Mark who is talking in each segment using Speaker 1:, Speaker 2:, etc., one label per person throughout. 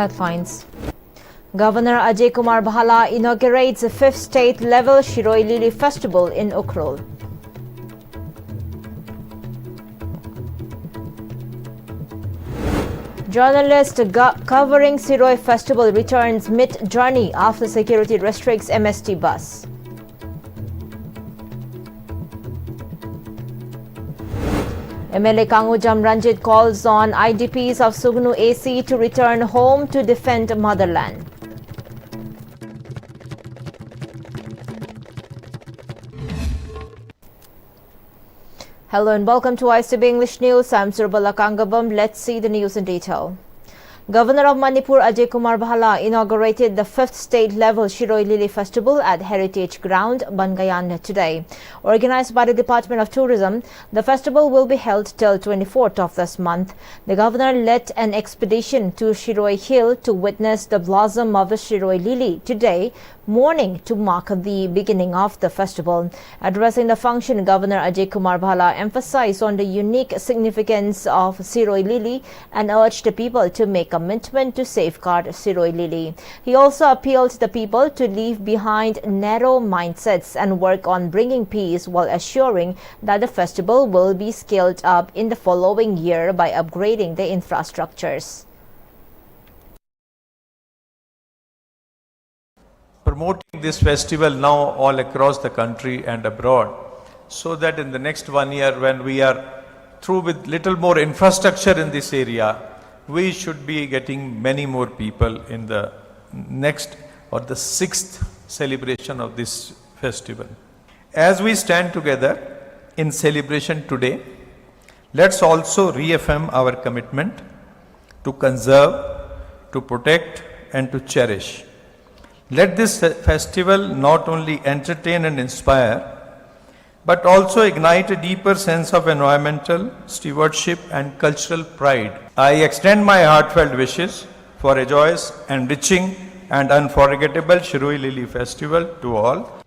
Speaker 1: Headlines. Governor Ajay Kumar Bhala inaugurates the 5th state-level Shiroy Lily Festival in Ukhrul. Journalist covering Shiroy Festival returns mid-journey after security restricts MST bus. MLA Kangujam Ranjit calls on IDPs of Sugnu AC to return home to defend motherland. Hello and welcome to ICB English News. I'm Surbala Kangujam. Let's see the news in detail. Governor of Manipur Ajay Kumar Bhala inaugurated the 5th state-level Shiroy Lily Festival at Heritage Ground, Bangayan today. Organized by the Department of Tourism, the festival will be held till 24th of this month. The governor led an expedition to Shiroy Hill to witness the blossom of the Shiroy Lily today morning to mark the beginning of the festival. Addressing the function, Governor Ajay Kumar Bhala emphasized on the unique significance of Shiroy Lily and urged the people to make commitment to safeguard Shiroy Lily. He also appealed to the people to leave behind narrow mindsets and work on bringing peace while assuring that the festival will be scaled up in the following year by upgrading the infrastructures.
Speaker 2: Promoting this festival now all across the country and abroad, so that in the next 1 year, when we are through with little more infrastructure in this area, we should be getting many more people in the next or the 6th celebration of this festival. As we stand together in celebration today, let's also reaffirm our commitment to conserve, to protect and to cherish. Let this festival not only entertain and inspire, but also ignite a deeper sense of environmental stewardship and cultural pride. I extend my heartfelt wishes for a joyous, enriching and unforgettable Shiroy Lily Festival to all.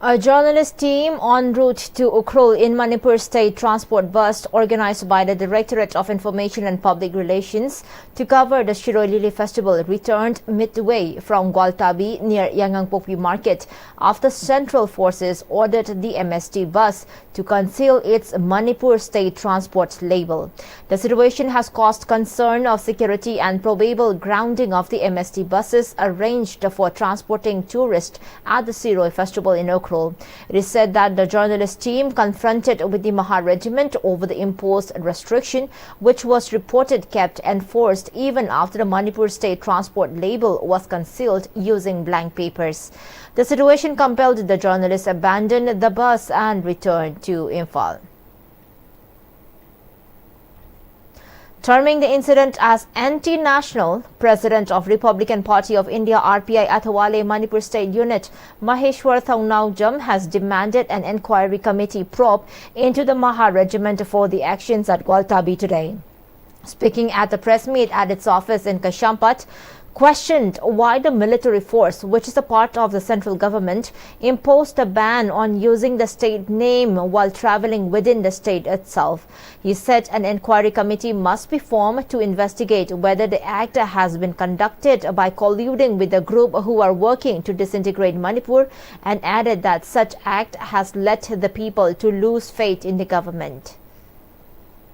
Speaker 1: A journalist team en route to Ukhrul in Manipur State Transport bus organized by the Directorate of Information and Public Relations to cover the Shiroy Lily Festival returned midway from Gwaltabi near Yangangpokpi Market after Central Forces ordered the MST bus to conceal its Manipur State Transport label. The situation has caused concern of security and probable grounding of the MST buses arranged for transporting tourists at the Shiroy Festival in Ukhrul. It is said that the journalist team confronted with the Maha Regiment over the imposed restriction, which was reported kept enforced even after the Manipur State Transport label was concealed using blank papers. The situation compelled the journalists abandon the bus and return to Imphal. Terming the incident as anti-national, President of Republican Party of India RPI Athawale Manipur State Unit Maheshwar Kangujam has demanded an inquiry committee probe into the Maha Regiment for the actions at Gwaltabi today. Speaking at the press meet at its office in Kashampat, questioned why the military force, which is a part of the central government, imposed a ban on using the state name while traveling within the state itself. He said an inquiry committee must be formed to investigate whether the act has been conducted by colluding with the group who are working to disintegrate Manipur, and added that such act has led the people to lose faith in the government.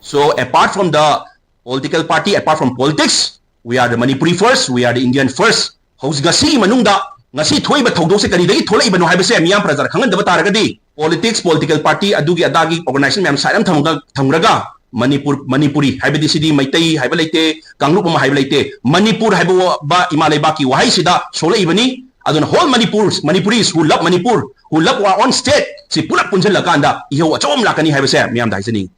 Speaker 3: So apart from the political party, apart from politics, we are the Manipuri first, we are the Indian first. Gasi manungda, ngasi thoi ba thogdok se kari dai thola ibanu haibase miyam prajar khangan daba taragadi politics, political party adugi adagi organization miyam saram thamraga Manipuri haibadi sidi maitai haiba leite kanglup ma haiba leite Manipur haiba ba imalai baki wahai sida sola ibani adun whole Manipuris who love Manipur, who love our own state si pulak punjal lakanda iho achom lakani haibase miyam daisani.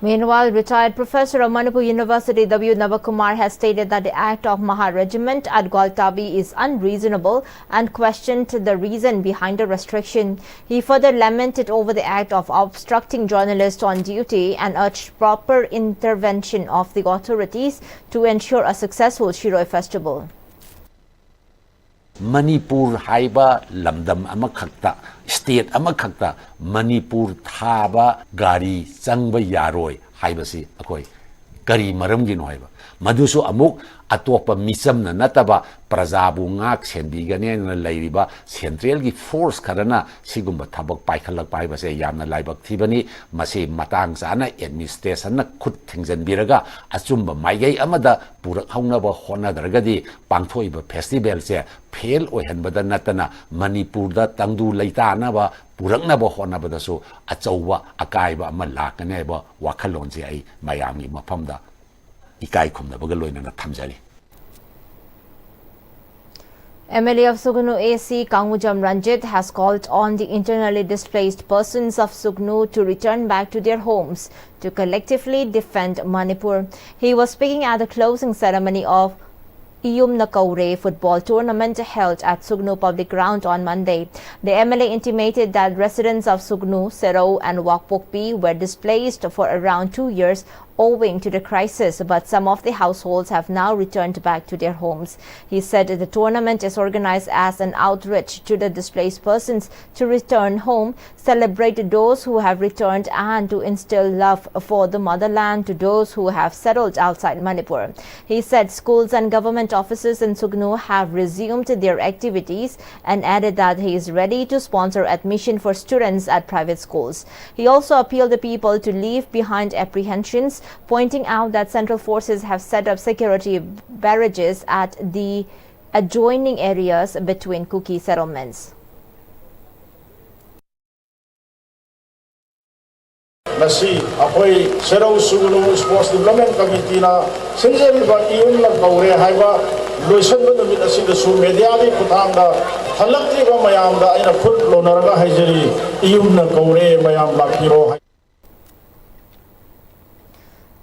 Speaker 1: Meanwhile, retired professor of Manipur University W Nakumar has stated that the act of Maha Regiment at Gwaltabi is unreasonable and questioned the reason behind the restriction. He further lamented over the act of obstructing journalists on duty and urged proper intervention of the authorities to ensure a successful Shiroy festival.
Speaker 4: Manipur haiba lamdam amakhakta state amakhakta Manipur thaba gari changba yaroi ꯍꯥꯏꯕꯁꯤ ꯑꯩꯈꯣꯏ ꯀꯔꯤ ꯃꯔꯝꯒꯤꯅꯣ ꯍꯥꯏꯕ ꯃꯗꯨꯁꯨ ꯑꯃꯨꯛ ꯑꯇꯣꯞꯄ ꯃꯤꯆꯝꯅ ꯅꯠꯇꯕ ꯄ꯭ꯔꯖꯥꯕꯨ ꯉꯥꯛ ꯁꯦꯟꯕꯤꯒꯅꯦꯅ ꯂꯩꯔꯤꯕ ꯁꯦꯟꯇ꯭ꯔꯦꯜꯒꯤ ꯐꯣꯔꯁ ꯈꯔꯅ ꯁꯤꯒꯨꯝꯕ ꯊꯕꯛ ꯄꯥꯏꯈꯠꯂꯛꯄ ꯍꯥꯏꯕꯁꯦ ꯌꯥꯝꯅ ꯂꯥꯏꯕꯛ ꯊꯤꯕꯅꯤ ꯃꯁꯤ ꯃꯇꯥꯡ ꯆꯥꯅ ꯑꯦꯗꯃꯤꯅꯤꯁꯇ꯭ꯔꯦꯁꯟꯅ ꯈꯨꯠ ꯊꯤꯡꯖꯤꯟꯕꯤꯔꯒ ꯑꯆꯨꯝꯕ ꯃꯥꯏꯀꯩ ꯑꯃꯗ ꯄꯨꯔꯛꯍꯧꯅꯕ ꯍꯣꯠꯅꯗ꯭ꯔꯒꯗꯤ ꯄꯥꯡꯊꯣꯛꯏꯕ ꯐꯦꯁꯇꯤꯚꯦꯜꯁꯦ ꯐꯦꯜ ꯑꯣꯏꯍꯟꯕꯗ ꯅꯠꯇꯅ ꯃꯅꯤꯄꯨꯔꯗ ꯇꯪꯗꯨ ꯂꯩꯇꯥꯅꯕ ꯄꯨꯔꯛꯅꯕ ꯍꯣꯠꯅꯕꯗꯁꯨ ꯑꯆꯧꯕ ꯑꯀꯥꯏꯕ ꯑꯃ ꯂꯥꯛꯀꯅꯤ ꯍꯥꯏꯕ ꯋꯥꯈꯜꯂꯣꯟꯁꯦ ꯑꯩ ꯃꯌꯥꯝꯒꯤ ꯃꯐꯝꯗ 이까이 ꯈꯨꯝꯅꯕꯒ ꯂꯣꯏꯅꯅ ꯊꯝꯖꯔꯤ.
Speaker 1: MLA of Sugnu AC Kangujam Ranjit has called on the internally displaced persons of Sugnu to return back to their homes to collectively defend Manipur. He was speaking at the closing ceremony of Iyum football tournament held at Sugnu Public Ground on Monday. The MLA intimated that residents of Sugnu, Shiroy and Wakpokpi were displaced for around 2 years owing to the crisis, but some of the households have now returned back to their homes. He said the tournament is organized as an outreach to the displaced persons to return home, celebrate those who have returned, and to instill love for the motherland to those who have settled outside Manipur. He said schools and government offices in Sugnu have resumed their activities and added that he is ready to sponsor admission for students at private schools. He also appealed the people to leave behind apprehensions, pointing out that central forces have set up security barrages at the adjoining areas between Kuki settlements.
Speaker 5: Nasi apoy Shiroy Sugnu Sports Development Committee na sinjeriba iyum la kaure haiba loisanba numit asida su media gi kuthangda halakliba mayamda aina khut lonaraga haijeri iyum na kaure mayam lakiro.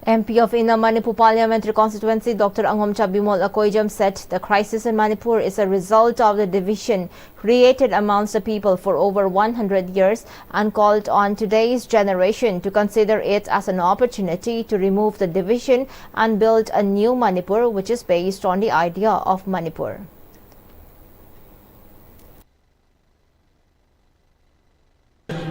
Speaker 1: MP of Inner Manipur Parliamentary Constituency Dr. Akum Chabim said the crisis in Manipur is a result of the division created amongst the people for over 100 years and called on today's generation to consider it as an opportunity to remove the division and build a new Manipur which is based on the idea of Manipur.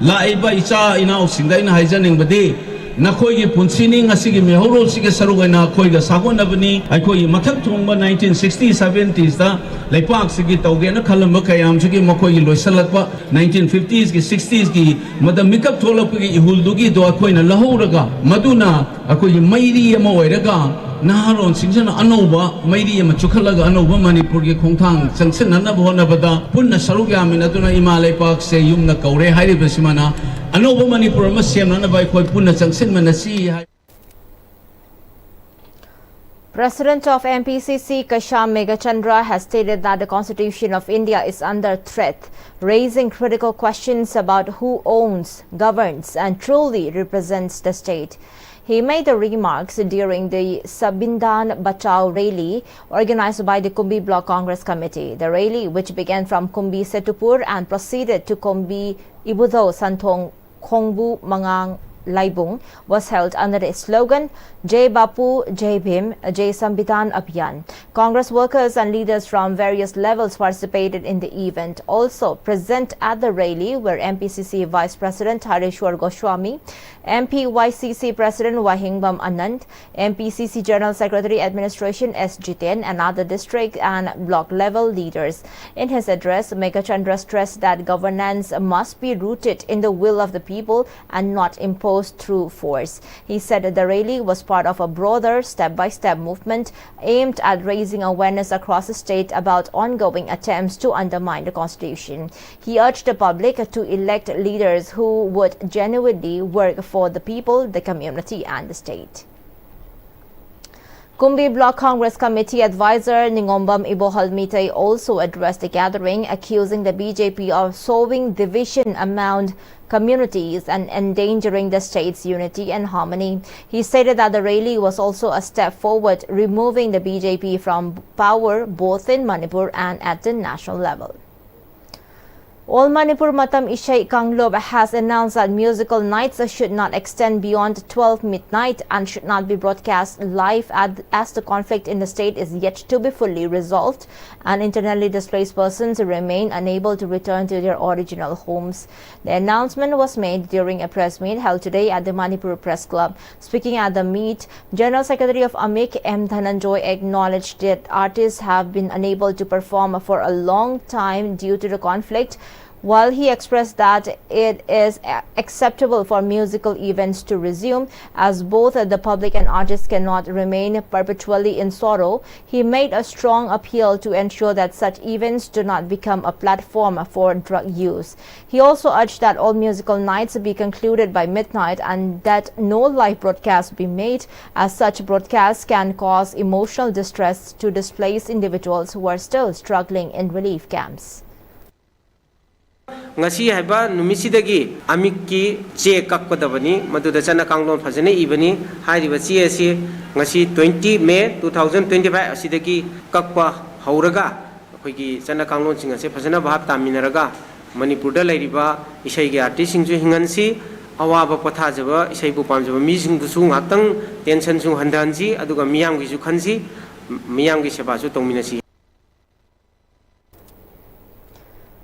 Speaker 6: Laiba icha ina usingda ina haijaning badi Nakoi Punsini Asigi Mehoro Siga Sarugana Koiga Sagonabani, Akoi Matak Tumba 1960s, 70s, the Lepak Sigi Togena Kalamakayam Sigi Makoi Loisalapa, 1950s, 60s, Madam Mikap Tolapagi Huldugi do Akoina Lahoraga, Maduna, Akoi Maidi Yamoeraga. Naharon Sinjana Anova, Maidi Machukalaga Anova Manipuri Kongtang, Sansan Anabona Bada, Puna Saruga Minatuna Imale Park, say Yumna Kaure, Haile Besimana, Anova Manipur Masiam Nanabai Puna Sansan Manasi.
Speaker 1: President of MPCC Kasham Megachandra has stated that the Constitution of India is under threat, raising critical questions about who owns, governs and truly represents the state. He made the remarks during the Sabindan Bachao rally organized by the Kumbi Block Congress Committee. The rally, which began from Kumbi Setupur and proceeded to Kumbi Ibudo Santong Khongbu Mangang Laibung, was held under the slogan Jai Bapu, Jai Bhim, Jai Sambidan Abhiyan. Congress workers and leaders from various levels participated in the event. Also present at the rally were MPCC Vice President Harishwar Goswami, MPYCC President Wahingbam Anand, MPCC General Secretary Administration S. Jiten, and other district and block level leaders. In his address, Megachandra stressed that governance must be rooted in the will of the people and not imposed through force. He said that the rally was part of a broader step-by-step movement aimed at raising awareness across the state about ongoing attempts to undermine the Constitution. He urged the public to elect leaders who would genuinely work for the people, the community and the state. Kumbi Block Congress Committee advisor Ningombam Ibohalmite also addressed the gathering, accusing the BJP of sowing division among communities and endangering the state's unity and harmony. He stated that the rally was also a step forward, removing the BJP from power both in Manipur and at the national level. All Manipur Matam Ishai Kanglaya has announced that musical nights should not extend beyond 12 midnight and should not be broadcast live as the conflict in the state is yet to be fully resolved and internally displaced persons remain unable to return to their original homes. The announcement was made during a press meet held today at the Manipur Press Club. Speaking at the meet, General Secretary of AMIC M. Dhananjoy acknowledged that artists have been unable to perform for a long time due to the conflict, while he expressed that it is acceptable for musical events to resume as both the public and artists cannot remain perpetually in sorrow. He made a strong appeal to ensure that such events do not become a platform for drug use. He also urged that all musical nights be concluded by midnight and that no live broadcast be made, as such broadcasts can cause emotional distress to displaced individuals who are still struggling in relief camps.
Speaker 7: ngasi haiba numisidagi amikki che kakpadabani maduda chana kanglon phajane ibani hairiba che ase ngasi 20 May 2025 asidagi kakpa hauraga akoigi chana kanglon sing ase phajana bhab taminaraga manipur da lairiba isai gi artist sing ju hingansi awaba pathajaba isai bu pamjaba mi sing busu ngatang tension su handanji aduga miyam gi ju khanji miyam gi seba su tongminasi.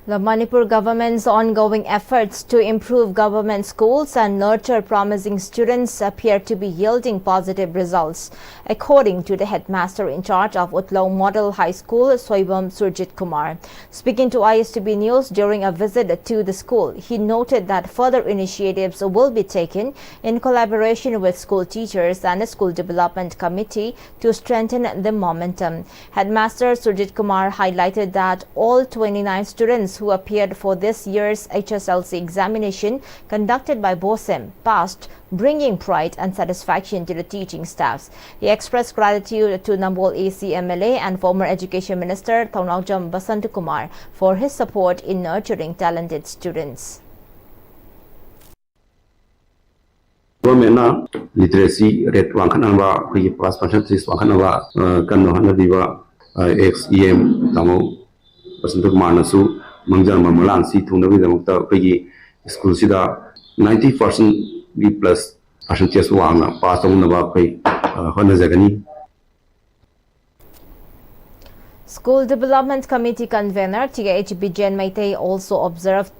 Speaker 1: The Manipur government's ongoing efforts to improve government schools and nurture promising students appear to be yielding positive results, according to the headmaster in charge of Utlaw Model High School, Soibam Surjit Kumar. Speaking to ISTB News during a visit to the school, he noted that further initiatives will be taken in collaboration with school teachers and the School Development Committee to strengthen the momentum. Headmaster Surjit Kumar highlighted that all 29 students who appeared for this year's HSLC examination conducted by BOSEM passed, bringing pride and satisfaction to the teaching staffs. He expressed gratitude to Nambol AC MLA and former Education Minister Kangujam Kumar for his support in nurturing talented students.
Speaker 8: Government literacy rate wangkhanaba khoi plus percentage wangkhanaba kanno hanadiba XEM tamo President Kumar Mangjang Mamalang si thungnabi damakta khoi school sida 90% plus percentage wangna pass tawnaba khoi honajagani.
Speaker 1: School Development Committee convener THB Jen Maitei also observed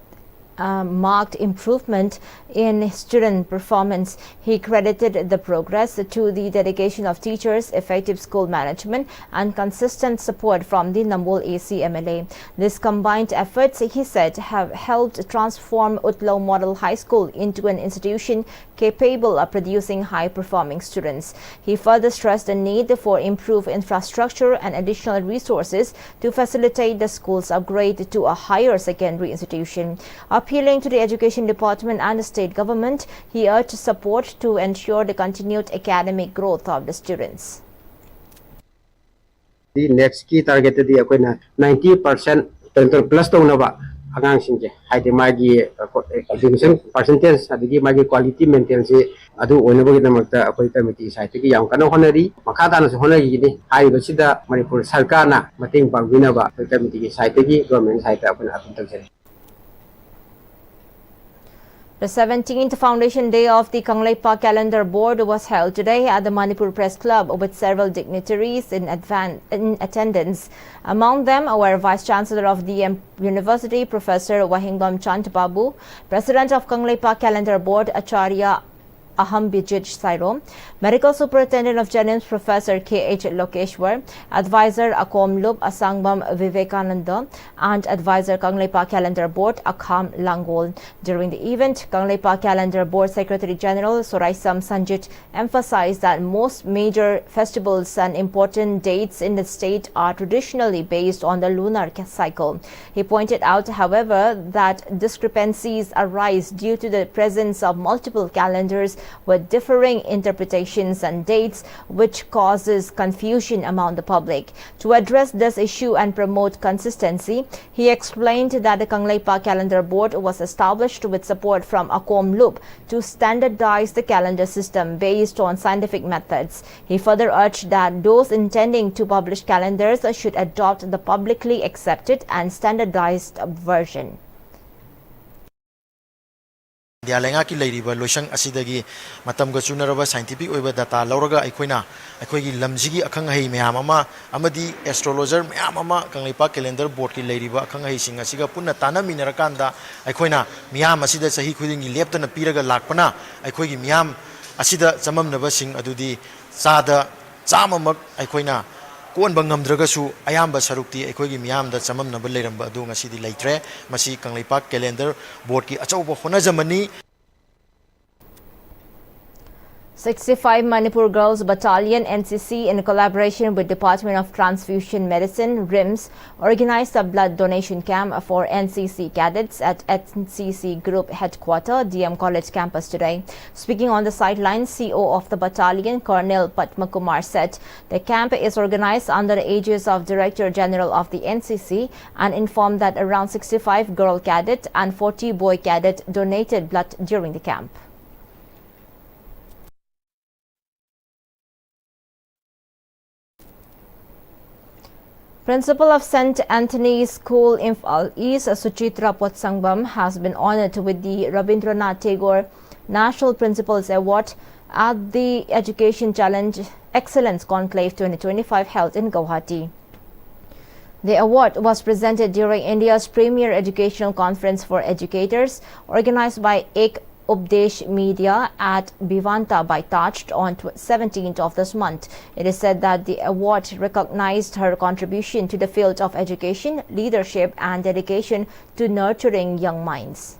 Speaker 1: marked improvement in student performance. He credited the progress to the dedication of teachers, effective school management, and consistent support from the Nambol AC MLA. These combined efforts, he said, have helped transform Utlaw Model High School into an institution capable of producing high-performing students. He further stressed the need for improved infrastructure and additional resources to facilitate the school's upgrade to a higher secondary institution. Appealing to the Education Department and the state government, he urged support to ensure the continued academic growth of the students.
Speaker 9: The next key target is 90% plus agang singje haide magi admission percentage adigi magi quality maintain se adu oinabagi namakta akoi committee site ki yam kana honari makada na honari ni haiba sida Manipur sarkar na mating pangbina ba committee ki site ki government site apna apun tak.
Speaker 1: The 17th Foundation Day of the Kanglaya Calendar Board was held today at the Manipur Press Club with several dignitaries in attendance. Among them were Vice Chancellor of the University, Professor Wahingbam Chand Babu, President of Kanglaya Calendar Board, Acharya Ahambijit Sairo, Medical Superintendent of Jennings, Professor K.H. Lokeshwar, Advisor Akom Lub Asangbam Vivekananda, and Advisor Kanglaya Calendar Board Akum Langol. During the event, Kanglaya Calendar Board Secretary General Soraisam Sanjit emphasized that most major festivals and important dates in the state are traditionally based on the lunar cycle. He pointed out, however, that discrepancies arise due to the presence of multiple calendars with differing interpretations and dates, which causes confusion among the public. To address this issue and promote consistency, he explained that the Kanglaya Calendar Board was established with support from Akom Lub to standardize the calendar system based on scientific methods. He further urged that those intending to publish calendars should adopt the publicly accepted and standardized version.
Speaker 10: Dia lenga ki leiriba loisang asidagi matam ga chunaraba scientific oiba data lauraga aikoigi lamjigi akhang hei meyam ama amadi astrologer meyam ama Kanglaipa calendar board ki leiriba akhang hei sing asiga punna tana minarakanda aikoina miyam asida sahi khudingi leptana piraga lakpana aikoigi miyam asida chamamnaba sing adudi sada chamamak aikoina kon bangamdragasu ayamba sarukti aikoigi miyamda chamamnaba leiramba adu ngasidi leitre masi Kanglaipa calendar board ki achauba honajamani.
Speaker 1: 65 Manipur Girls Battalion NCC in collaboration with Department of Transfusion Medicine RIMS organized a blood donation camp for NCC cadets at NCC Group Headquarter DM College campus today. Speaking on the sidelines, CEO of the battalion Colonel Padmakumar said the camp is organized under the aegis of Director General of the NCC and informed that around 65 girl cadet and 40 boy cadet donated blood during the camp. Principal of St. Anthony's School Imphal East, Suchitra Potsangbam, has been honored with the Rabindranath Tagore National Principals Award at the Education Challenge Excellence Conclave 2025 held in Guwahati. The award was presented during India's premier educational conference for educators organized by Ek Updesh Media at Bivanta by Touched on 17th of this month. It is said that the award recognized her contribution to the field of education, leadership and dedication to nurturing young minds.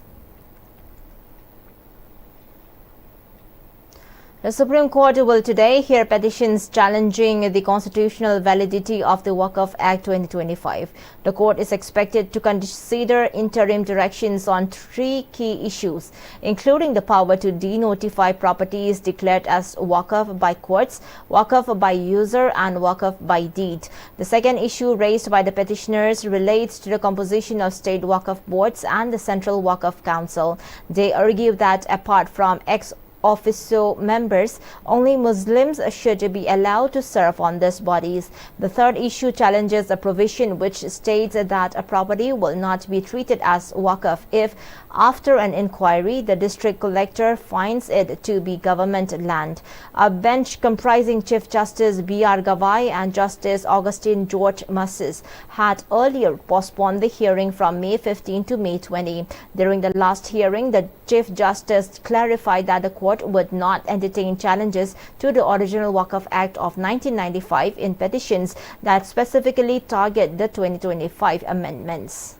Speaker 1: The Supreme Court will today hear petitions challenging the constitutional validity of the Walkoff Act 2025. The court is expected to consider interim directions on 3 key issues, including the power to denotify properties declared as walkoff by courts, walkoff by user, and walkoff by deed. The second issue raised by the petitioners relates to the composition of state walkoff boards and the Central Walkoff Council. They argue that apart from ex-officio members, only Muslims should be allowed to serve on these bodies. The third issue challenges a provision which states that a property will not be treated as waqf if, after an inquiry, the district collector finds it to be government land. A bench comprising Chief Justice B.R. Gavai and Justice Augustine George Massis had earlier postponed the hearing from May 15 to May 20. During the last hearing, the Chief Justice clarified that the court would not entertain challenges to the original Walkoff Act of 1995 in petitions that specifically target the 2025 amendments.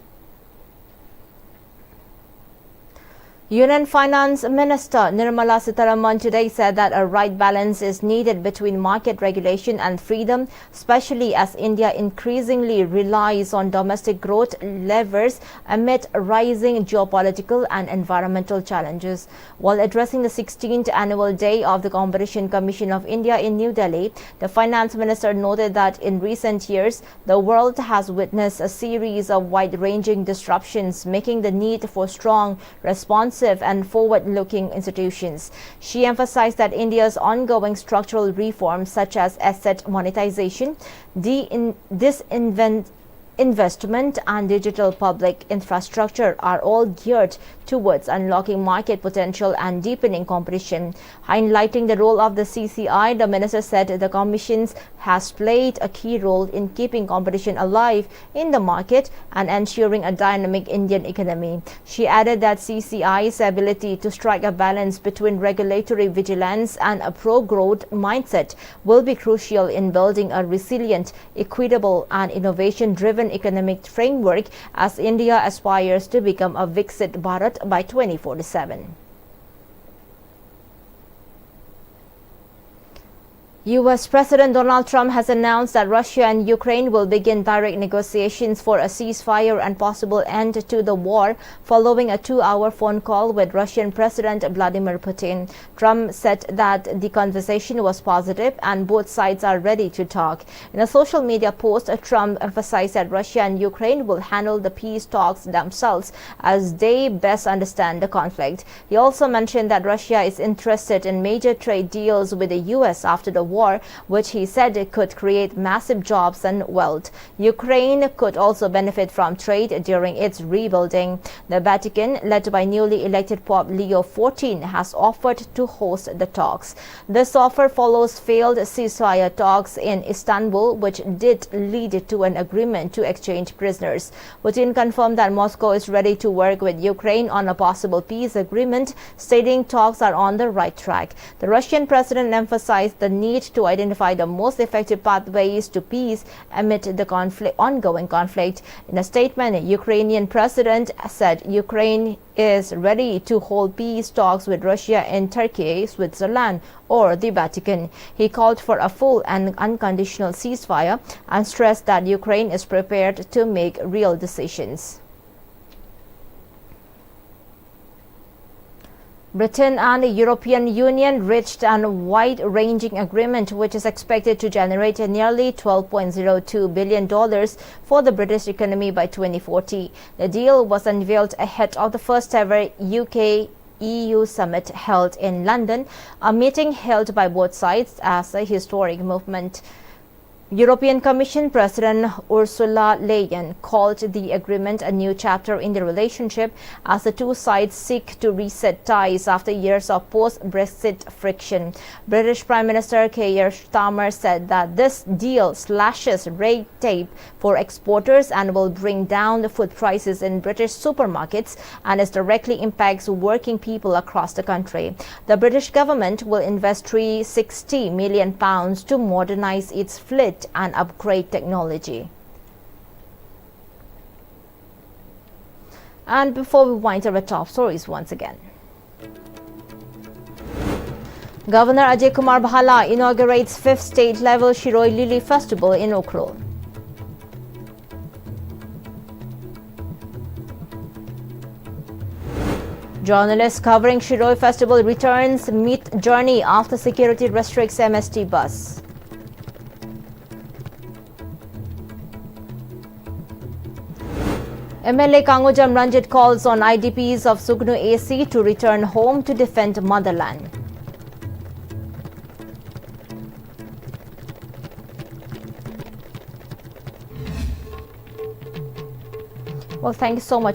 Speaker 1: Union Finance Minister Nirmala Sitharaman today said that a right balance is needed between market regulation and freedom, especially as India increasingly relies on domestic growth levers amid rising geopolitical and environmental challenges. While addressing the 16th annual day of the Competition Commission of India in New Delhi, the Finance Minister noted that in recent years, the world has witnessed a series of wide-ranging disruptions, making the need for strong, responsive and forward-looking institutions. She emphasized that India's ongoing structural reforms such as asset monetization, investment and digital public infrastructure are all geared towards unlocking market potential and deepening competition. Highlighting the role of the CCI, the minister said the Commission has played a key role in keeping competition alive in the market and ensuring a dynamic Indian economy. She added that CCI's ability to strike a balance between regulatory vigilance and a pro-growth mindset will be crucial in building a resilient, equitable and innovation-driven economic framework as India aspires to become a Viksit Bharat by 2047. U.S. President Donald Trump has announced that Russia and Ukraine will begin direct negotiations for a ceasefire and possible end to the war following a 2-hour phone call with Russian President Vladimir Putin. Trump said that the conversation was positive and both sides are ready to talk. In a social media post, Trump emphasized that Russia and Ukraine will handle the peace talks themselves as they best understand the conflict. He also mentioned that Russia is interested in major trade deals with the U.S. after the war war, which he said could create massive jobs and wealth. Ukraine could also benefit from trade during its rebuilding. The Vatican, led by newly elected Pope Leo XIV, has offered to host the talks. This offer follows failed ceasefire talks in Istanbul, which did lead to an agreement to exchange prisoners. Putin confirmed that Moscow is ready to work with Ukraine on a possible peace agreement, stating talks are on the right track. The Russian president emphasized the need to identify the most effective pathways to peace amid the ongoing conflict. In a statement, Ukrainian president said Ukraine is ready to hold peace talks with Russia in Turkey, Switzerland, or the Vatican. He called for a full and unconditional ceasefire and stressed that Ukraine is prepared to make real decisions. Britain and the European Union reached a wide-ranging agreement which is expected to generate nearly $12.02 billion for the British economy by 2040. The deal was unveiled ahead of the first-ever UK-EU summit held in London, a meeting held by both sides as a historic movement. European Commission President Ursula von der Leyen called the agreement a new chapter in the relationship as the two sides seek to reset ties after years of post-Brexit friction. British Prime Minister Keir Starmer said that this deal slashes red tape for exporters and will bring down the food prices in British supermarkets and it directly impacts working people across the country. The British government will invest £360 million to modernize its fleet and upgrade technology. And before we wind up the top stories once again, Governor Ajay Kumar Bhala inaugurates 5th state-level Shiroy Lily Festival in Ukhrul. Journalists covering Shiroy Festival returns meet journey after security restricts MST bus. MLA Kangujam Ranjit calls on IDPs of Sugnu AC to return home to defend motherland. Well, thank you so much.